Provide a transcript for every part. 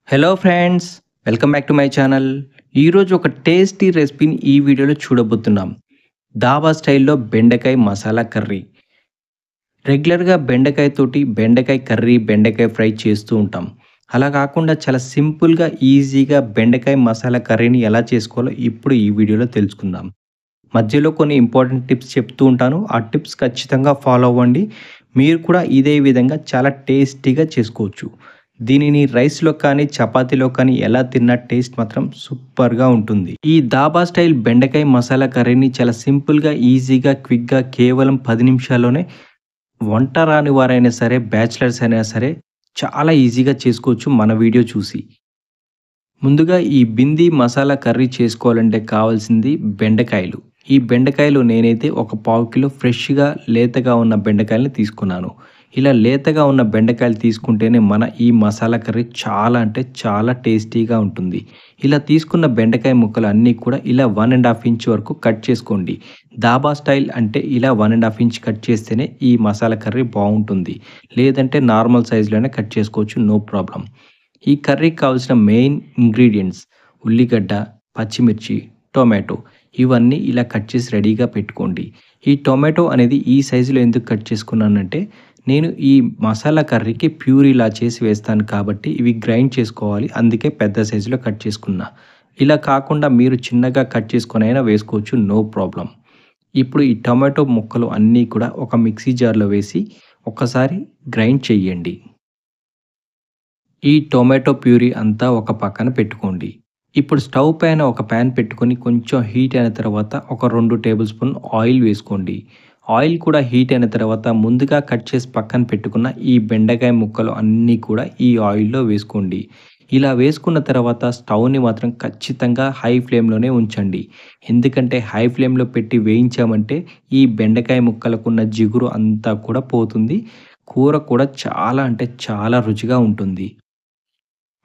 Hello friends, welcome back to my channel. ఈరోజు ఒక tasty రెసిపీని ఈ వీడియోలో చూడబోతున్నాం. ధాబా స్టైల్‌లో బెండకాయ మసాలా కర్రీ. రెగ్యులర్‌గా బెండకాయతోటి బెండకాయ కర్రీ, బెండకాయ ఫ్రై చేస్తూ ఉంటాం. అలా కాకుండా చాలా సింపుల్‌గా, ఈజీగా బెండకాయ మసాలా కర్రీని ఎలా చేసుకోవాలో ఇప్పుడు ఈ వీడియోలో తెలుసుకుందాం. మధ్యలో కొన్ని ఇంపార్టెంట్ టిప్స్ చెప్తూ ఉంటాను. ఆ టిప్స్ ఖచ్చితంగా ఫాలో అవ్వండి. మీరు కూడా ఇదే విధంగా చాలా టేస్టీగా చేసుకోవచ్చు. దీనిని రైస్‌లో కానీ, చపాతీలో కానీ ఎలా తిన్నా టేస్ట్ మాత్రం సూపర్‌గా ఉంటుంది. ఈ ధాబా స్టైల్ బెండకాయ మసాలా కర్రీని చాలా సింపుల్‌గా, ఈజీగా, క్విక్‌గా కేవలం 10 నిమిషాల్లోనే వంట రాని వారైనా సరే, బ్యాచిలర్స్ అయినా సరే చాలా ఈజీగా చేసుకోవచ్చు మన వీడియో చూసి. ముందుగా ఈ బింది మసాలా కర్రీ చేసుకోవాలంటే కావాల్సింది బెండకాయలు. ఈ బెండకాయలు నేనైతే ఒక పావు కిలో ఫ్రెష్‌గా లేతగా ఉన్న బెండకాయలని తీసుకున్నాను. ఇలా లేతగా ఉన్న బెండకాయలు తీసుకుంటేనే మన ఈ మసాలా కర్రీ చాలా అంటే చాలా టేస్టీగా ఉంటుంది. ఇలా తీసుకున్న బెండకాయ ముక్కలు అన్నీ కూడా ఇలా 1 ½ ఇంచ్ వరకు కట్ చేసుకోండి. దాబా స్టైల్ అంటే ఇలా 1 ½ ఇంచ్ కట్ చేస్తేనే ఈ మసాలా కర్రీ బావుంటుంది. లేదంటే నార్మల్ సైజులోనే కట్ చేసుకోవచ్చు, నో ప్రాబ్లమ్. ఈ కర్రీకి కావాల్సిన మెయిన్ ఇంగ్రీడియంట్స్ ఉల్లిగడ్డ, పచ్చిమిర్చి, టొమాటో ఇవన్నీ ఇలా కట్ చేసి రెడీగా పెట్టుకోండి. ఈ టొమాటో అనేది ఈ సైజులో ఎందుకు కట్ చేసుకున్నానంటే, నేను ఈ మసాలా కర్రీకి ప్యూరీలా చేసి వేస్తాను కాబట్టి ఇవి గ్రైండ్ చేసుకోవాలి. అందుకే పెద్ద సైజులో కట్ చేసుకున్నా. ఇలా కాకుండా మీరు చిన్నగా కట్ చేసుకొనైనా వేసుకోవచ్చు, నో ప్రాబ్లమ్. ఇప్పుడు ఈ టొమాటో ముక్కలు అన్నీ కూడా ఒక మిక్సీ జార్‌లో వేసి ఒక్కసారి గ్రైండ్ చేయండి. ఈ టొమాటో ప్యూరీ అంతా ఒక పక్కన పెట్టుకోండి. ఇప్పుడు స్టవ్ పైన ఒక పాన్ పెట్టుకొని కొంచెం హీట్ అయిన తర్వాత ఒక 2 టేబుల్ స్పూన్ ఆయిల్ వేసుకోండి. ఆయిల్ కూడా హీట్ అయిన తర్వాత ముందుగా కట్ చేసి పక్కన పెట్టుకున్న ఈ బెండకాయ ముక్కలు అన్నీ కూడా ఈ ఆయిల్‌లో వేసుకోండి. ఇలా వేసుకున్న తర్వాత స్టవ్‌ని మాత్రం ఖచ్చితంగా హై ఫ్లేమ్‌లోనే ఉంచండి. ఎందుకంటే హై ఫ్లేమ్‌లో పెట్టి వేయించామంటే ఈ బెండకాయ ముక్కలకున్న జిగురు అంతా కూడా పోతుంది. కూర కూడా చాలా అంటే చాలా రుచిగా ఉంటుంది.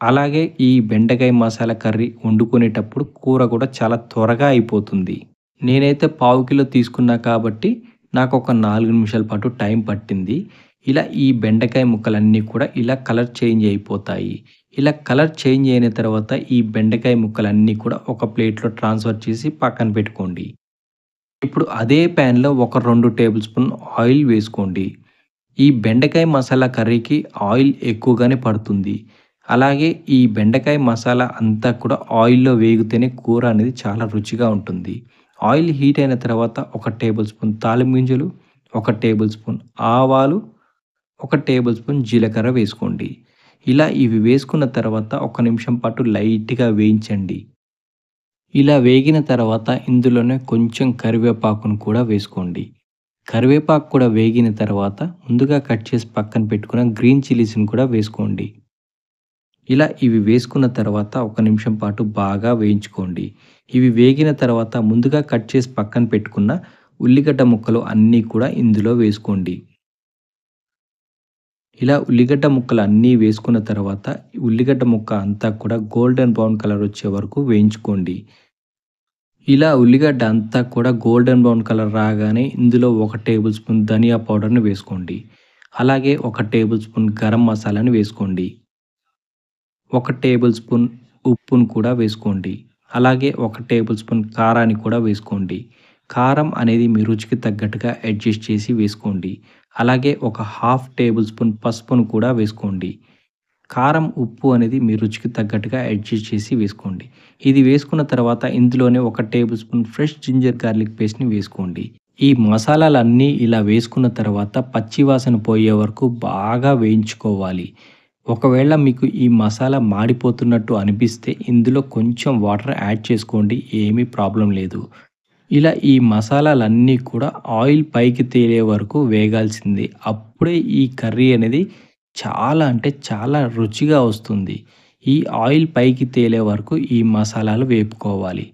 అలాగే ఈ బెండకాయ మసాలా కర్రీ వండుకునేటప్పుడు కూర కూడా చాలా త్వరగా అయిపోతుంది. నేనైతే పావు కిలో తీసుకున్నా కాబట్టి నాకొక 4 నిమిషాల పాటు టైం పట్టింది. ఇలా ఈ బెండకాయ ముక్కలన్నీ కూడా ఇలా కలర్ చేంజ్ అయిపోతాయి. ఇలా కలర్ చేంజ్ అయిన తర్వాత ఈ బెండకాయ ముక్కలన్నీ కూడా ఒక ప్లేట్‌లో ట్రాన్స్‌ఫర్ చేసి పక్కన పెట్టుకోండి. ఇప్పుడు అదే ప్యాన్‌లో ఒక 2 టేబుల్ స్పూన్ ఆయిల్ వేసుకోండి. ఈ బెండకాయ మసాలా కర్రీకి ఆయిల్ ఎక్కువగానే పడుతుంది. అలాగే ఈ బెండకాయ మసాలా అంతా కూడా ఆయిల్‌లో వేగితేనే కూర అనేది చాలా రుచిగా ఉంటుంది. ఆయిల్ హీట్ అయిన తర్వాత ఒక టేబుల్ స్పూన్ తాలింపు గింజలు, ఒక టేబుల్ స్పూన్ ఆవాలు, ఒక టేబుల్ స్పూన్ జీలకర్ర వేసుకోండి. ఇలా ఇవి వేసుకున్న తర్వాత ఒక నిమిషం పాటు లైట్‌గా వేయించండి. ఇలా వేగిన తర్వాత ఇందులోనే కొంచెం కరివేపాకును కూడా వేసుకోండి. కరివేపాకు కూడా వేగిన తర్వాత ముందుగా కట్ చేసి పక్కన పెట్టుకున్న గ్రీన్ చిల్లీస్‌ని కూడా వేసుకోండి. ఇలా ఇవి వేసుకున్న తర్వాత ఒక నిమిషం పాటు బాగా వేయించుకోండి. ఇవి వేగిన తర్వాత ముందుగా కట్ చేసి పక్కన పెట్టుకున్న ఉల్లిగడ్డ ముక్కలు అన్నీ కూడా ఇందులో వేసుకోండి. ఇలా ఉల్లిగడ్డ ముక్కలు అన్నీ వేసుకున్న తర్వాత ఉల్లిగడ్డ ముక్క అంతా కూడా గోల్డెన్ బ్రౌన్ కలర్ వచ్చే వరకు వేయించుకోండి. ఇలా ఉల్లిగడ్డ అంతా కూడా గోల్డెన్ బ్రౌన్ కలర్ రాగానే ఇందులో ఒక టేబుల్ స్పూన్ ధనియా పౌడర్‌ని వేసుకోండి. అలాగే ఒక టేబుల్ స్పూన్ గరం మసాలాని వేసుకోండి. ఒక టేబుల్ స్పూన్ ఉప్పును కూడా వేసుకోండి. అలాగే ఒక టేబుల్ స్పూన్ కారాన్ని కూడా వేసుకోండి. కారం అనేది మీ రుచికి తగ్గట్టుగా అడ్జస్ట్ చేసి వేసుకోండి. అలాగే ఒక హాఫ్ టేబుల్ స్పూన్ పసుపును కూడా వేసుకోండి. కారం, ఉప్పు అనేది మీ రుచికి తగ్గట్టుగా అడ్జస్ట్ చేసి వేసుకోండి. ఇది వేసుకున్న తర్వాత ఇందులోనే ఒక table spoon fresh ginger garlic పేస్ట్‌ని వేసుకోండి. ఈ మసాలాలన్నీ ఇలా వేసుకున్న తర్వాత పచ్చి వాసన పోయే వరకు బాగా వేయించుకోవాలి. ఒకవేళ మీకు ఈ మసాలా మాడిపోతున్నట్టు అనిపిస్తే ఇందులో కొంచెం వాటర్ యాడ్ చేసుకోండి. ఏమీ ప్రాబ్లమ్ లేదు. ఇలా ఈ మసాలాలన్నీ కూడా ఆయిల్ పైకి తేలే వరకు వేగాల్సిందే. అప్పుడే ఈ కర్రీ అనేది చాలా అంటే చాలా రుచిగా వస్తుంది. ఈ ఆయిల్ పైకి తేలే వరకు ఈ మసాలాలు వేపుకోవాలి.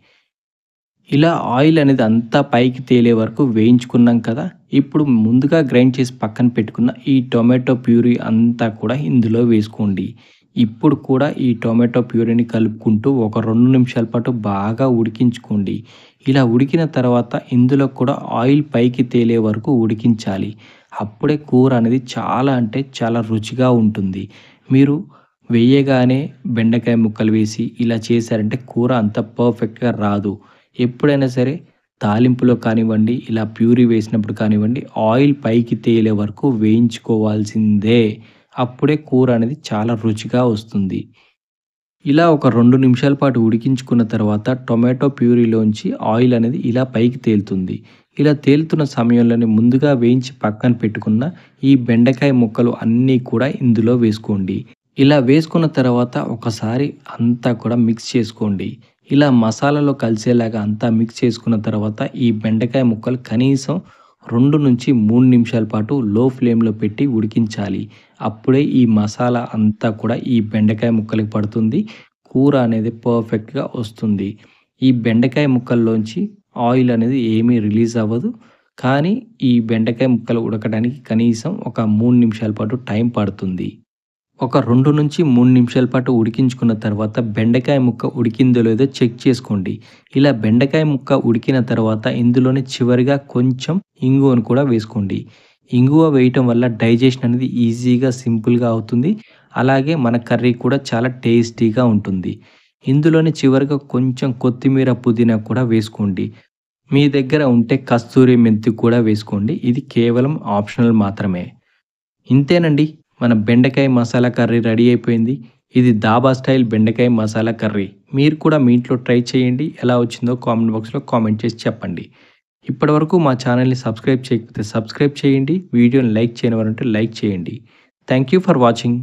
ఇలా ఆయిల్ అనేది అంతా పైకి తేలే వరకు వేయించుకున్నాం కదా! ఇప్పుడు ముందుగా గ్రైండ్ చేసి పక్కన పెట్టుకున్న ఈ టొమాటో ప్యూరీ అంతా కూడా ఇందులో వేసుకోండి. ఇప్పుడు కూడా ఈ టొమాటో ప్యూరీని కలుపుకుంటూ ఒక 2 నిమిషాల పాటు బాగా ఉడికించుకోండి. ఇలా ఉడికిన తర్వాత ఇందులో కూడా ఆయిల్ పైకి తేలే వరకు ఉడికించాలి. అప్పుడే కూర అనేది చాలా అంటే చాలా రుచిగా ఉంటుంది. మీరు వేయగానే బెండకాయ ముక్కలు వేసి ఇలా చేశారంటే కూర అంత పర్ఫెక్ట్‌గా రాదు. ఎప్పుడైనా సరే తాలింపులో కానివ్వండి, ఇలా ప్యూరీ వేసినప్పుడు కానివ్వండి, ఆయిల్ పైకి తేలే వరకు వేయించుకోవాల్సిందే. అప్పుడే కూర అనేది చాలా రుచిగా వస్తుంది. ఇలా ఒక 2 నిమిషాల పాటు ఉడికించుకున్న తర్వాత టొమాటో ప్యూరీలోంచి ఆయిల్ అనేది ఇలా పైకి తేలుతుంది. ఇలా తేలుతున్న సమయంలోనే ముందుగా వేయించి పక్కన పెట్టుకున్న ఈ బెండకాయ ముక్కలు అన్నీ కూడా ఇందులో వేసుకోండి. ఇలా వేసుకున్న తర్వాత ఒకసారి అంతా కూడా మిక్స్ చేసుకోండి. ఇలా మసాలాలో కలిసేలాగా అంతా మిక్స్ చేసుకున్న తర్వాత ఈ బెండకాయ ముక్కలు కనీసం 2-3 నిమిషాల పాటు లో ఫ్లేమ్‌లో పెట్టి ఉడికించాలి. అప్పుడే ఈ మసాలా అంతా కూడా ఈ బెండకాయ ముక్కలకి పడుతుంది. కూర అనేది పర్ఫెక్ట్‌గా వస్తుంది. ఈ బెండకాయ ముక్కల్లోంచి ఆయిల్ అనేది ఏమీ రిలీజ్ అవ్వదు. కానీ ఈ బెండకాయ ముక్కలు ఉడకడానికి కనీసం ఒక 3 నిమిషాల పాటు టైం పడుతుంది. ఒక 2-3 నిమిషాల పాటు ఉడికించుకున్న తర్వాత బెండకాయ ముక్క ఉడికిందో లేదో చెక్ చేసుకోండి. ఇలా బెండకాయ ముక్క ఉడికిన తర్వాత ఇందులోనే చివరిగా కొంచెం ఇంగువను కూడా వేసుకోండి. ఇంగువ వేయటం వల్ల డైజెషన్ అనేది ఈజీగా, సింపుల్‌గా అవుతుంది. అలాగే మన కర్రీ కూడా చాలా టేస్టీగా ఉంటుంది. ఇందులోనే చివరిగా కొంచెం కొత్తిమీర, పుదీనా కూడా వేసుకోండి. మీ దగ్గర ఉంటే కస్తూరి మెంతి కూడా వేసుకోండి. ఇది కేవలం ఆప్షనల్ మాత్రమే. ఇంతేనండి. మన బెండకాయ మసాలా కర్రీ రెడీ అయిపోయింది. ఇది ధాబా స్టైల్ బెండకాయ మసాలా కర్రీ. మీరు కూడా మీ ఇంట్లో ట్రై చేయండి. ఎలా వచ్చిందో కామెంట్ బాక్స్‌లో కామెంట్ చేసి చెప్పండి. ఇప్పటివరకు మా ఛానల్‌ని సబ్స్క్రైబ్ చేయకపోతే సబ్స్క్రైబ్ చేయండి. వీడియోని లైక్ చేయని వారుంటే లైక్ చేయండి. Thank you for watching.